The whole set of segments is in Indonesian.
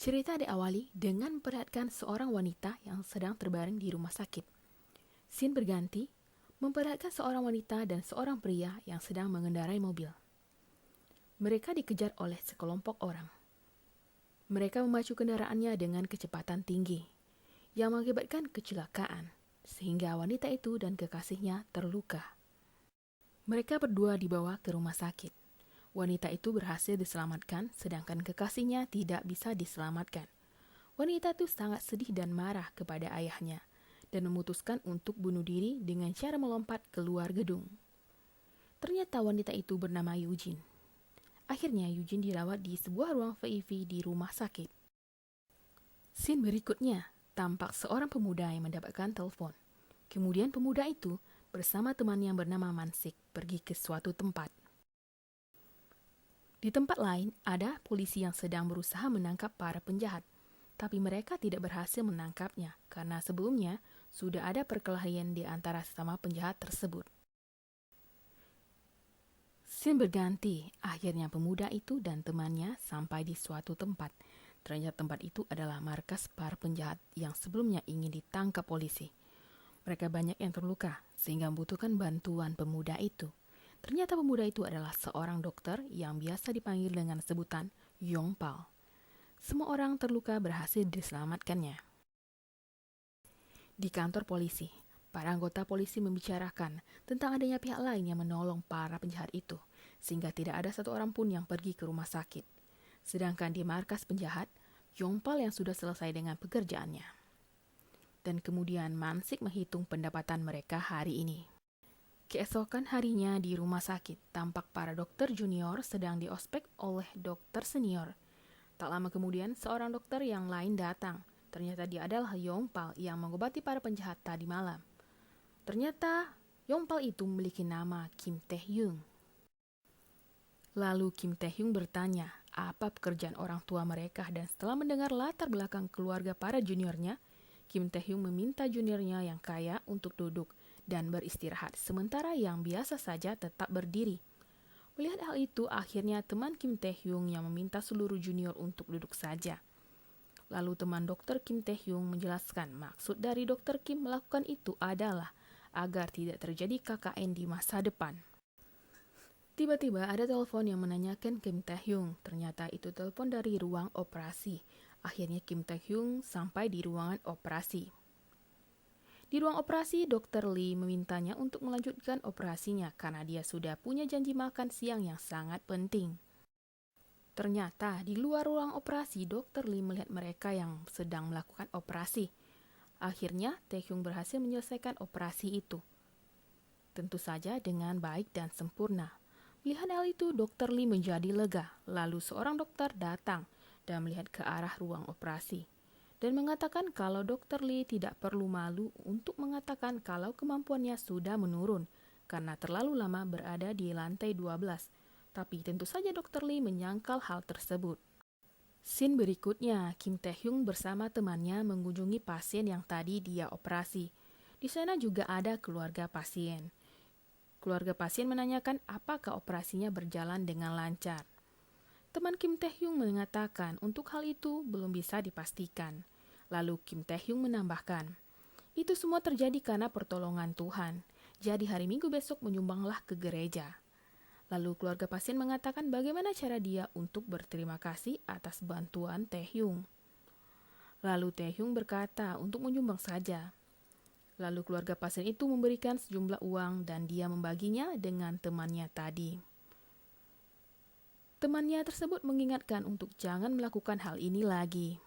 Cerita diawali dengan memperlihatkan seorang wanita yang sedang terbaring di rumah sakit. Scene berganti, memperlihatkan seorang wanita dan seorang pria yang sedang mengendarai mobil. Mereka dikejar oleh sekelompok orang. Mereka memacu kendaraannya dengan kecepatan tinggi, yang mengakibatkan kecelakaan, sehingga wanita itu dan kekasihnya terluka. Mereka berdua dibawa ke rumah sakit. Wanita itu berhasil diselamatkan, sedangkan kekasihnya tidak bisa diselamatkan. Wanita itu sangat sedih dan marah kepada ayahnya, dan memutuskan untuk bunuh diri dengan cara melompat keluar gedung. Ternyata wanita itu bernama Eugene. Akhirnya Eugene dirawat di sebuah ruang VIP di rumah sakit. Scene berikutnya, tampak seorang pemuda yang mendapatkan telepon. Kemudian pemuda itu bersama temannya yang bernama Mansik pergi ke suatu tempat. Di tempat lain, ada polisi yang sedang berusaha menangkap para penjahat, tapi mereka tidak berhasil menangkapnya karena sebelumnya sudah ada perkelahian di antara sesama penjahat tersebut. Scene berganti, akhirnya pemuda itu dan temannya sampai di suatu tempat. Ternyata tempat itu adalah markas para penjahat yang sebelumnya ingin ditangkap polisi. Mereka banyak yang terluka, sehingga membutuhkan bantuan pemuda itu. Ternyata pemuda itu adalah seorang dokter yang biasa dipanggil dengan sebutan Yongpal. Semua orang terluka berhasil diselamatkannya. Di kantor polisi, para anggota polisi membicarakan tentang adanya pihak lain yang menolong para penjahat itu, sehingga tidak ada satu orang pun yang pergi ke rumah sakit. Sedangkan di markas penjahat, Yongpal yang sudah selesai dengan pekerjaannya. Dan kemudian Mansik menghitung pendapatan mereka hari ini. Keesokan harinya di rumah sakit, tampak para dokter junior sedang diospek oleh dokter senior. Tak lama kemudian, seorang dokter yang lain datang. Ternyata dia adalah Yongpal yang mengobati para penjahat tadi malam. Ternyata Yongpal itu memiliki nama Kim Tae-hyung. Lalu Kim Tae-hyung bertanya apa pekerjaan orang tua mereka, dan setelah mendengar latar belakang keluarga para juniornya, Kim Tae-hyung meminta juniornya yang kaya untuk duduk dan beristirahat, sementara yang biasa saja tetap berdiri. Melihat hal itu, akhirnya teman Kim Tae-hyung yang meminta seluruh junior untuk duduk saja. Lalu teman dokter Kim Tae-hyung menjelaskan maksud dari dokter Kim melakukan itu adalah agar tidak terjadi KKN di masa depan. Tiba-tiba ada telepon yang menanyakan Kim Tae-hyung. Ternyata itu telepon dari ruang operasi. Akhirnya Kim Tae-hyung sampai di ruangan operasi. Di ruang operasi, Dr. Lee memintanya untuk melanjutkan operasinya karena dia sudah punya janji makan siang yang sangat penting. Ternyata di luar ruang operasi, Dr. Lee melihat mereka yang sedang melakukan operasi. Akhirnya, Tae-hyung berhasil menyelesaikan operasi itu. Tentu saja dengan baik dan sempurna. Melihat hal itu, Dr. Lee menjadi lega. Lalu seorang dokter datang dan melihat ke arah ruang operasi dan mengatakan kalau Dr. Lee tidak perlu malu untuk mengatakan kalau kemampuannya sudah menurun karena terlalu lama berada di lantai 12. Tapi tentu saja Dr. Lee menyangkal hal tersebut. Scene berikutnya, Kim Tae-hyung bersama temannya mengunjungi pasien yang tadi dia operasi. Di sana juga ada keluarga pasien. Keluarga pasien menanyakan apakah operasinya berjalan dengan lancar. Teman Kim Tae-hyung mengatakan untuk hal itu belum bisa dipastikan. Lalu Kim Tae-hyung menambahkan, itu semua terjadi karena pertolongan Tuhan. Jadi hari Minggu besok menyumbanglah ke gereja. Lalu keluarga pasien mengatakan bagaimana cara dia untuk berterima kasih atas bantuan Tae-hyung. Lalu Tae-hyung berkata untuk menyumbang saja. Lalu keluarga pasien itu memberikan sejumlah uang dan dia membaginya dengan temannya tadi. Temannya tersebut mengingatkan untuk jangan melakukan hal ini lagi.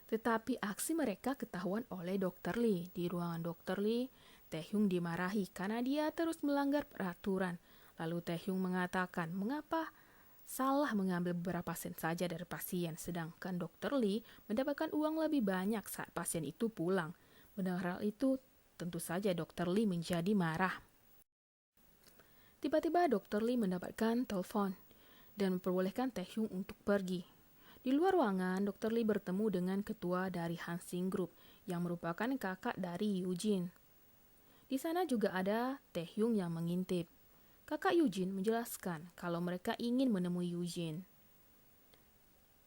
Tetapi aksi mereka ketahuan oleh Dr. Lee. Di ruangan Dr. Lee, Tae-hyung dimarahi karena dia terus melanggar peraturan. Lalu Tae-hyung mengatakan mengapa salah mengambil beberapa sen saja dari pasien, sedangkan Dr. Lee mendapatkan uang lebih banyak saat pasien itu pulang. Mendengar hal itu, tentu saja Dr. Lee menjadi marah. Tiba-tiba Dr. Lee mendapatkan telepon dan memperbolehkan Tae-hyung untuk pergi. Di luar ruangan, Dr. Lee bertemu dengan ketua dari Hansing Group yang merupakan kakak dari Eugene. Di sana juga ada Tae-hyung yang mengintip. Kakak Eugene menjelaskan kalau mereka ingin menemui Eugene.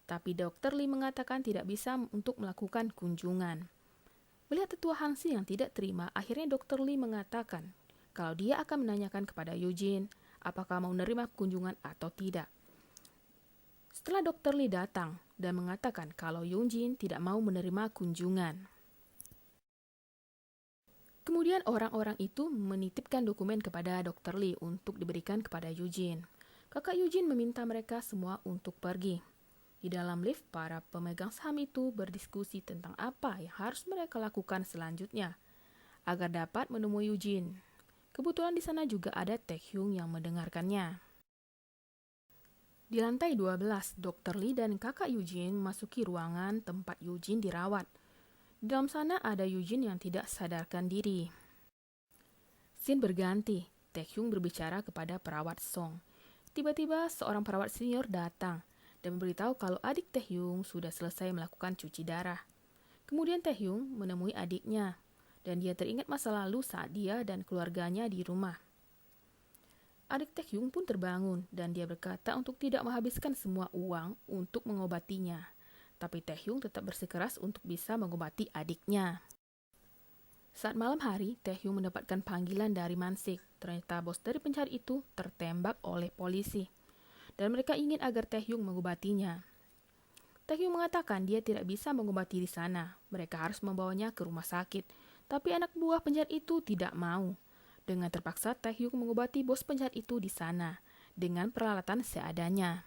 Tapi Dr. Lee mengatakan tidak bisa untuk melakukan kunjungan. Melihat tetua Hansi yang tidak terima, akhirnya Dr. Lee mengatakan kalau dia akan menanyakan kepada Eugene apakah mau menerima kunjungan atau tidak. Setelah Dr. Lee datang dan mengatakan kalau Eugene tidak mau menerima kunjungan. Kemudian orang-orang itu menitipkan dokumen kepada Dr. Lee untuk diberikan kepada Eugene. Kakak Eugene meminta mereka semua untuk pergi. Di dalam lift, para pemegang saham itu berdiskusi tentang apa yang harus mereka lakukan selanjutnya agar dapat menemui Eugene. Kebetulan di sana juga ada Taehyung yang mendengarkannya. Di lantai 12, Dr. Lee dan kakak Eugene memasuki ruangan tempat Eugene dirawat. Di dalam sana ada Eugene yang tidak sadarkan diri. Scene berganti. Taehyung berbicara kepada perawat Song. Tiba-tiba seorang perawat senior datang dan memberitahu kalau adik Taehyung sudah selesai melakukan cuci darah. Kemudian Taehyung menemui adiknya dan dia teringat masa lalu saat dia dan keluarganya di rumah. Adik Taehyung pun terbangun dan dia berkata untuk tidak menghabiskan semua uang untuk mengobatinya. Tapi Taehyung tetap bersikeras untuk bisa mengobati adiknya. Saat malam hari, Taehyung mendapatkan panggilan dari Mansik. Ternyata bos dari pencari itu tertembak oleh polisi. Dan mereka ingin agar Taehyung mengobatinya. Taehyung mengatakan dia tidak bisa mengobati di sana. Mereka harus membawanya ke rumah sakit. Tapi anak buah penjahat itu tidak mau. Dengan terpaksa, Taehyung mengobati bos penjahat itu di sana dengan peralatan seadanya.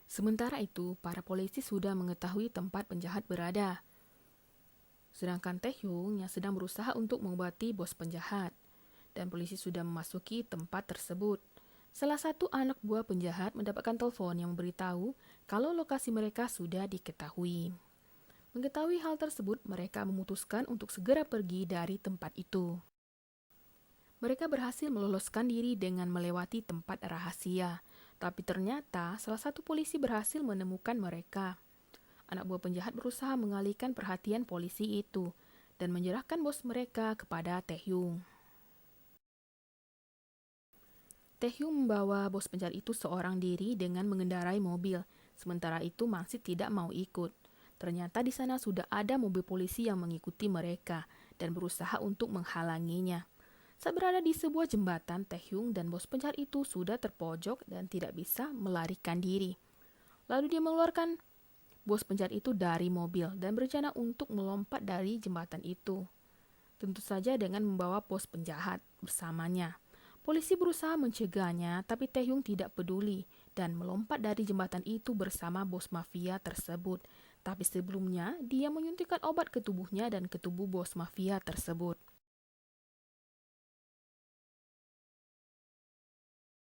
Sementara itu, para polisi sudah mengetahui tempat penjahat berada. Sedangkan Taehyung yang sedang berusaha untuk mengobati bos penjahat. Dan polisi sudah memasuki tempat tersebut. Salah satu anak buah penjahat mendapatkan telepon yang memberitahu kalau lokasi mereka sudah diketahui. Mengetahui hal tersebut, mereka memutuskan untuk segera pergi dari tempat itu. Mereka berhasil meloloskan diri dengan melewati tempat rahasia, tapi ternyata salah satu polisi berhasil menemukan mereka. Anak buah penjahat berusaha mengalihkan perhatian polisi itu dan menyerahkan bos mereka kepada Taehyung. Taehyung membawa bos penjahat itu seorang diri dengan mengendarai mobil. Sementara itu Mangsit tidak mau ikut. Ternyata di sana sudah ada mobil polisi yang mengikuti mereka dan berusaha untuk menghalanginya. Saat berada di sebuah jembatan, Taehyung dan bos penjahat itu sudah terpojok dan tidak bisa melarikan diri. Lalu dia mengeluarkan bos penjahat itu dari mobil dan berencana untuk melompat dari jembatan itu. Tentu saja dengan membawa bos penjahat bersamanya. Polisi berusaha mencegahnya, tapi Taehyung tidak peduli dan melompat dari jembatan itu bersama bos mafia tersebut. Tapi sebelumnya, dia menyuntikkan obat ke tubuhnya dan ke tubuh bos mafia tersebut.